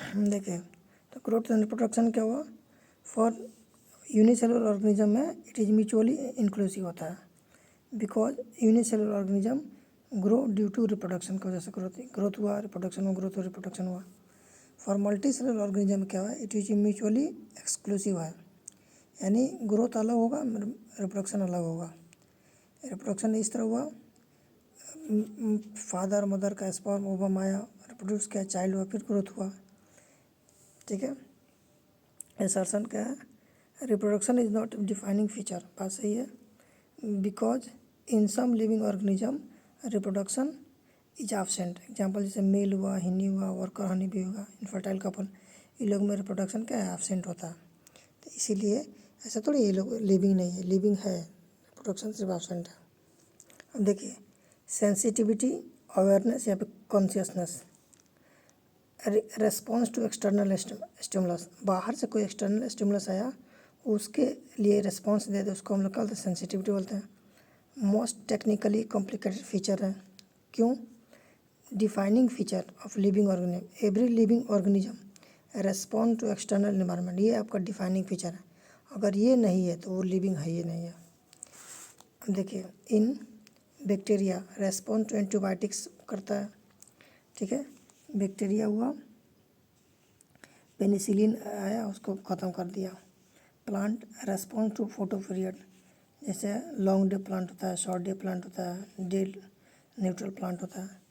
देखिए, तो growth and reproduction क्या हुआ, फॉर यूनिसेलुलर ऑर्गेनिज्म में इट इज़ म्यूचुअली इंक्लूसिव होता है, because unicellular organism grow due to reproduction की वजह से ग्रोथ हुआ, रिप्रोडक्शन हुआ, ग्रोथ और रिप्रोडक्शन हुआ। फॉर मल्टी सेलुलर ऑर्गेनिज्म क्या हुआ, इट इज म्यूचुअली एक्सक्लूसिव है, यानी ग्रोथ अलग होगा, रिप्रोडक्शन अलग होगा। रिप्रोडक्शन इस तरह हुआ, फादर मदर का स्पर्म ओवम आया, रिप्रोड्यूस किया, चाइल्ड हुआ, फिर ग्रोथ हुआ। ठीक है, एसर्शन क्या है, reproduction is not defining feature, बात सही है, because in some living organism reproduction is absent. Example जैसे मेल हुआ, हिनी हुआ, वर्कर हनी भी होगा, इनफर्टाइल कपल, ये लोग में रिप्रोडक्शन क्या है, एब्सेंट होता है। तो इसीलिए ऐसा थोड़ी ये लोग लिविंग नहीं है, लिविंग है, रिप्रोडक्शन सिर्फ एब्सेंट है। अब देखिए, सेंसिटिविटी, अवेयरनेस या फिर consciousness, response to external stimulus, बाहर से कोई एक्सटर्नल स्टिमुलस आया उसके लिए रिस्पॉन्स दे दे, उसको हम लोग क्या बोलते हैं, सेंसिटिविटी बोलते हैं। मोस्ट टेक्निकली कॉम्प्लिकेटेड फीचर है, क्यों, defining feature of living organism, every living organism respond to external environment, ये आपका डिफाइनिंग फीचर है। अगर ये नहीं है तो वो लिविंग है ही नहीं है। अब देखिए, in bacteria respond to antibiotics करता है। ठीक है, बैक्टीरिया हुआ, पेनिसिलिन आया, उसको ख़त्म कर दिया। Plant respond to photo period, जैसे लॉन्ग डे प्लांट होता है, शॉर्ट डे प्लांट होता है, डे न्यूट्रल प्लांट होता है।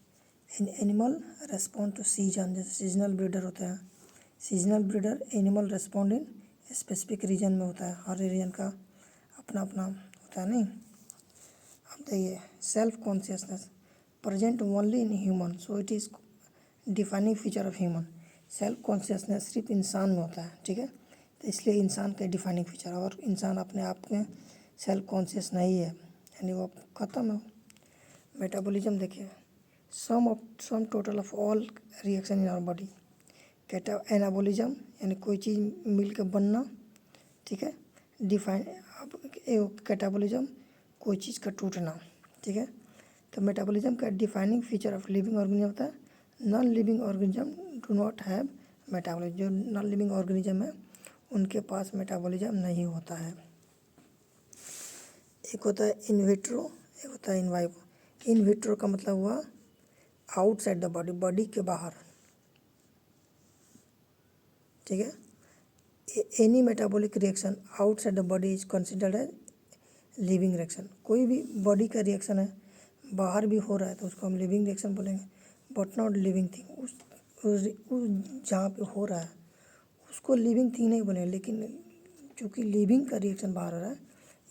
In animal respond to season, जैसे सीजनल ब्रीडर होते हैं। Seasonal breeder animal respond in specific region में होता है, हर रीजन का अपना अपना होता है, नहीं। अब देखिए, self consciousness present only in human, so it is defining feature of human. Self consciousness सिर्फ इंसान में होता है। ठीक है, तो इसलिए इंसान का डिफाइनिंग फीचर, और इंसान अपने आप में सेल्फ कॉन्शियस नहीं है, यानी वो ख़त्म है। मेटाबॉलिज्म देखिए, sum total of all reaction in our body. Anabolism यानी कोई चीज़ मिल के बनना। ठीक है, डिफाइन, अब कैटाबॉलिज्म कोई चीज़ का टूटना। ठीक है, तो मेटाबॉलिज्म का defining feature of living organism होता है, non living organism do not have metabolism. जो नॉन लिविंग ऑर्गेनिज्म है उनके पास मेटाबॉलिज्म नहीं होता है। एक होता है इन विट्रो, एक होता है इन वाइवो। इन विट्रो का मतलब हुआ आउटसाइड द बॉडी, बॉडी के बाहर। ठीक है, any metabolic reaction outside the body is considered as living reaction. कोई भी बॉडी का रिएक्शन है बाहर भी हो रहा है तो उसको हम लिविंग रिएक्शन बोलेंगे, बट नॉट लिविंग थिंग। उस जहाँ पे हो रहा है उसको लिविंग थिंग नहीं बोलेंगे, लेकिन चूँकि लिविंग का रिएक्शन बाहर हो रहा है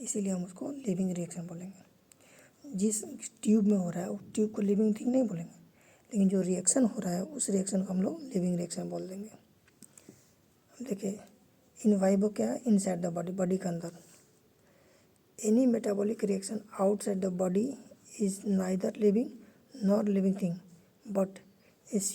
इसीलिए हम उसको लिविंग रिएक्शन बोलेंगे। जिस ट्यूब में हो रहा है उस ट्यूब को लिविंग थिंग नहीं बोलेंगे, लेकिन जो रिएक्शन हो रहा है उस रिएक्शन को हम लोग लिविंग रिएक्शन बोल देंगे। देखिए, इन वाइवो क्या है, इनसाइड द बॉडी, बॉडी के अंदर। Any metabolic reaction outside the body is neither living nor living thing but is